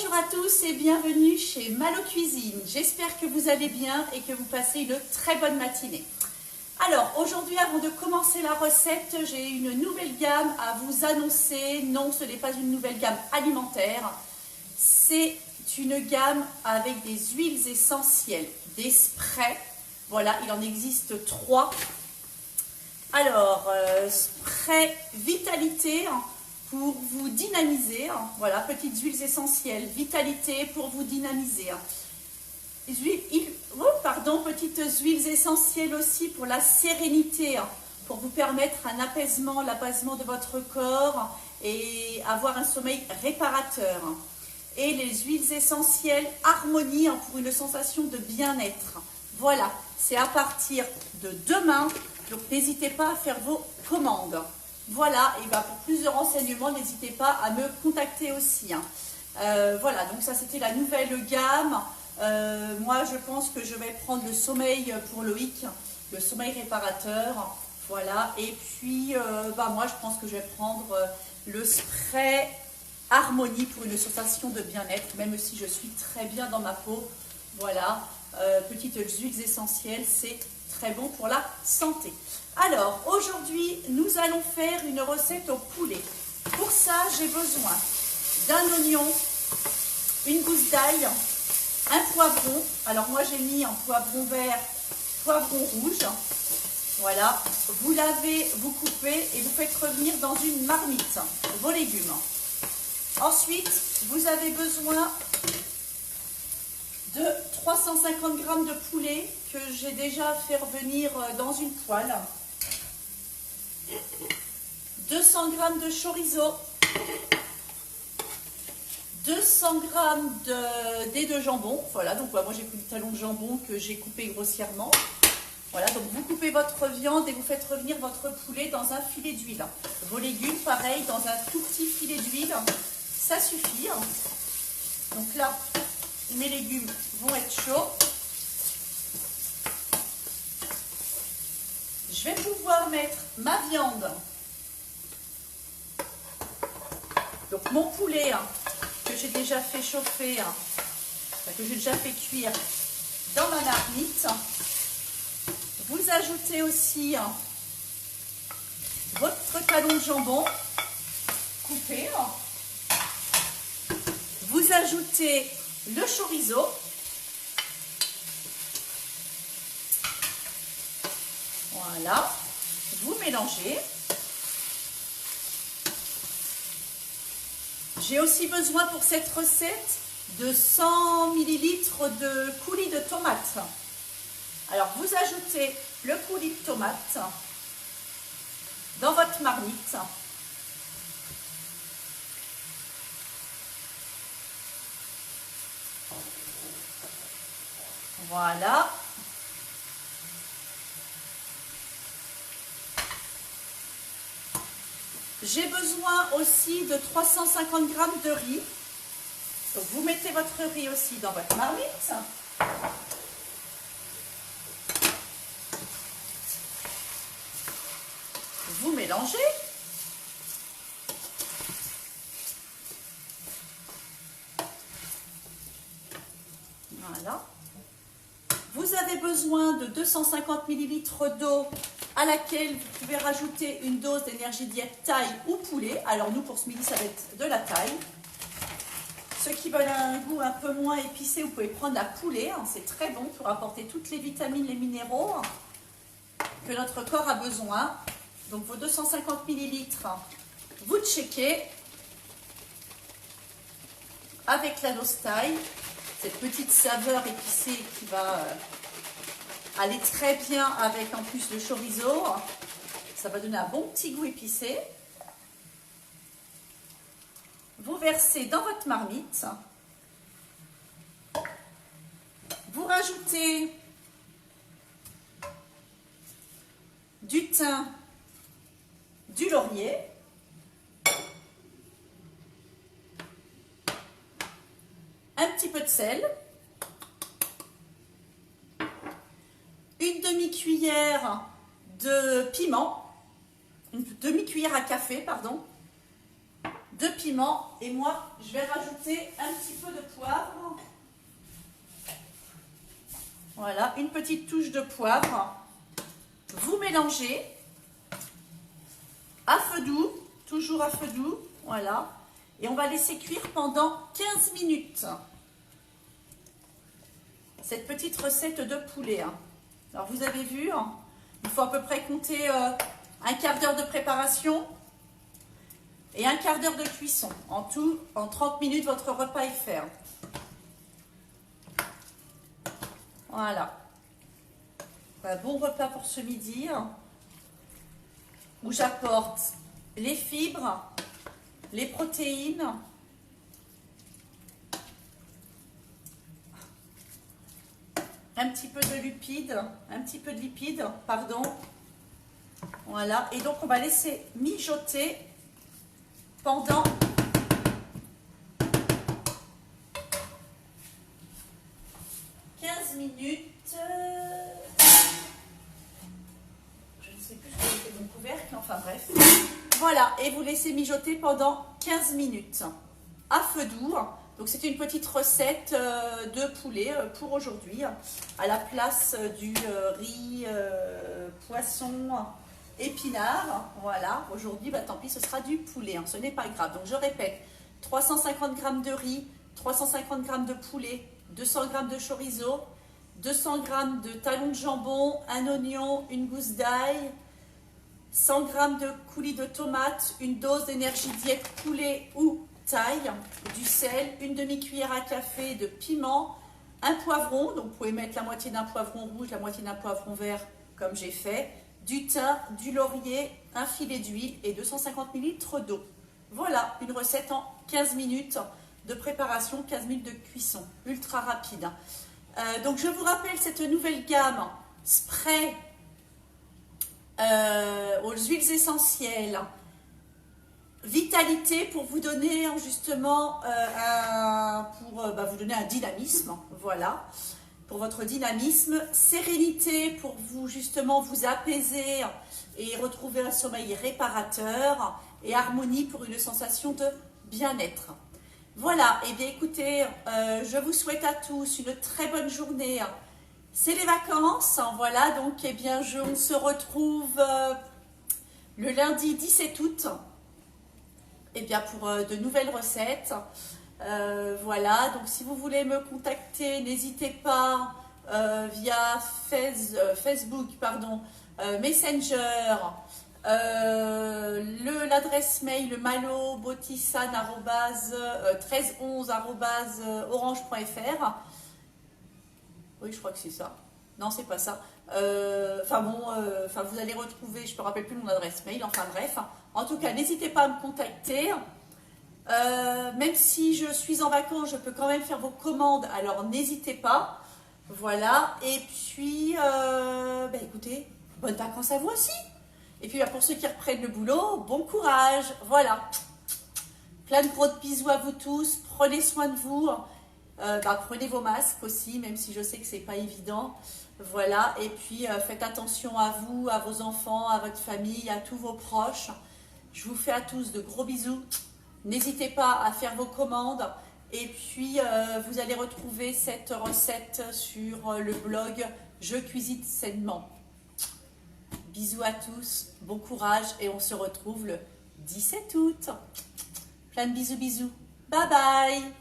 Bonjour à tous et bienvenue chez Malo Cuisine. J'espère que vous allez bien et que vous passez une très bonne matinée. Alors aujourd'hui, avant de commencer la recette, j'ai une nouvelle gamme à vous annoncer. Non, ce n'est pas une nouvelle gamme alimentaire. C'est une gamme avec des huiles essentielles, des sprays. Voilà, il en existe 3. Alors, spray vitalité pour vous dynamiser. Voilà, petites huiles essentielles, vitalité pour vous dynamiser. Petites huiles essentielles aussi pour la sérénité, pour vous permettre un apaisement, l'apaisement de votre corps et avoir un sommeil réparateur. Et les huiles essentielles harmonie pour une sensation de bien-être. Voilà, c'est à partir de demain, donc n'hésitez pas à faire vos commandes. Voilà, et pour plus de renseignements, n'hésitez pas à me contacter aussi. Voilà, donc ça c'était la nouvelle gamme. Moi je pense que je vais prendre le sommeil pour Loïc, le sommeil réparateur. Voilà, et puis moi je pense que je vais prendre le spray harmonie pour une sensation de bien-être, même si je suis très bien dans ma peau. Voilà, petites huiles essentielles, c'est très bon pour la santé. Alors, aujourd'hui, nous allons faire une recette au poulet. Pour ça, j'ai besoin d'un oignon, une gousse d'ail, un poivron. Alors, moi, j'ai mis un poivron vert, poivron rouge. Voilà. Vous lavez, vous coupez et vous faites revenir dans une marmite vos légumes. Ensuite, vous avez besoin de 350 g de poulet que j'ai déjà fait revenir dans une poêle. 200 g de chorizo, 200 g de dés de jambon. Voilà, donc moi j'ai pris du talon de jambon que j'ai coupé grossièrement. Voilà, donc vous coupez votre viande et vous faites revenir votre poulet dans un filet d'huile. Vos légumes, pareil, dans un tout petit filet d'huile, ça suffit. Donc là, mes légumes vont être chauds. Je vais pouvoir mettre ma viande, donc mon poulet que j'ai déjà fait chauffer, que j'ai déjà fait cuire dans ma marmite. Vous ajoutez aussi votre talon de jambon coupé. Vous ajoutez le chorizo. Voilà, vous mélangez. J'ai aussi besoin pour cette recette de 100 ml de coulis de tomates. Alors, vous ajoutez le coulis de tomate dans votre marmite. Voilà. J'ai besoin aussi de 350 g de riz. Donc vous mettez votre riz aussi dans votre marmite. Vous mélangez. Voilà. Vous avez besoin de 250 ml d'eau à laquelle vous pouvez rajouter une dose d'énergie diète taille ou poulet. Alors nous, pour ce midi, ça va être de la taille. Ceux qui veulent un goût un peu moins épicé, vous pouvez prendre la poulet. C'est très bon pour apporter toutes les vitamines, les minéraux que notre corps a besoin. Donc vos 250 ml, vous checkez avec la dose taille. Cette petite saveur épicée qui va aller très bien avec en plus le chorizo. Ça va donner un bon petit goût épicé. Vous versez dans votre marmite. Vous rajoutez du thym, du laurier. Un petit peu de sel. Une demi-cuillère de piment. Une demi-cuillère à café, pardon. de piment. Et moi, je vais rajouter un petit peu de poivre. Voilà, une petite touche de poivre. Vous mélangez à feu doux, toujours à feu doux. Voilà. Et on va laisser cuire pendant 15 minutes. Cette petite recette de poulet. Alors vous avez vu, il faut à peu près compter un quart d'heure de préparation et un quart d'heure de cuisson. En tout, en 30 minutes, votre repas est fait. Voilà. Un bon repas pour ce midi où j'apporte les fibres, les protéines, un petit peu de lipides, pardon. Voilà, et donc on va laisser mijoter pendant 15 minutes. Je ne sais plus ce que c'était mon couvercle, enfin bref. Voilà, et vous laissez mijoter pendant 15 minutes à feu doux. Donc c'est une petite recette de poulet pour aujourd'hui, à la place du riz, poisson, épinard. Voilà, aujourd'hui, tant pis, ce sera du poulet, ce n'est pas grave. Donc je répète, 350 g de riz, 350 g de poulet, 200 g de chorizo, 200 g de talons de jambon, un oignon, une gousse d'ail, 100 g de coulis de tomates, une dose d'énergie diète poulet ou taille, du sel, une demi-cuillère à café de piment, un poivron, donc vous pouvez mettre la moitié d'un poivron rouge, la moitié d'un poivron vert comme j'ai fait, du thym, du laurier, un filet d'huile et 250 ml d'eau. Voilà, une recette en 15 minutes de préparation, 15 minutes de cuisson, ultra rapide. Donc je vous rappelle cette nouvelle gamme spray aux huiles essentielles, vitalité pour vous donner justement vous donner un dynamisme, voilà, pour votre dynamisme, sérénité pour vous justement vous apaiser et retrouver un sommeil réparateur, et harmonie pour une sensation de bien-être. Voilà, et bien écoutez, je vous souhaite à tous une très bonne journée. C'est les vacances, voilà, donc eh bien on se retrouve le lundi 17 août. Eh bien pour de nouvelles recettes. Voilà, donc si vous voulez me contacter, n'hésitez pas via Facebook, Messenger, l'adresse mail malo.botissan@1311@orange.fr. Oui, je crois que c'est ça. Non, c'est pas ça. Vous allez retrouver, je ne me rappelle plus mon adresse mail, enfin bref. En tout cas, n'hésitez pas à me contacter. Même si je suis en vacances, je peux quand même faire vos commandes, alors n'hésitez pas. Voilà, et puis, écoutez, bonnes vacances à vous aussi. Et puis, pour ceux qui reprennent le boulot, bon courage. Voilà, plein de gros bisous à vous tous. Prenez soin de vous. Prenez vos masques aussi, même si je sais que c'est pas évident. Voilà, et puis faites attention à vous, à vos enfants, à votre famille, à tous vos proches. Je vous fais à tous de gros bisous. N'hésitez pas à faire vos commandes. Et puis, vous allez retrouver cette recette sur le blog Je cuisine sainement. Bisous à tous, bon courage et on se retrouve le 17 août. Plein de bisous, bisous. Bye bye.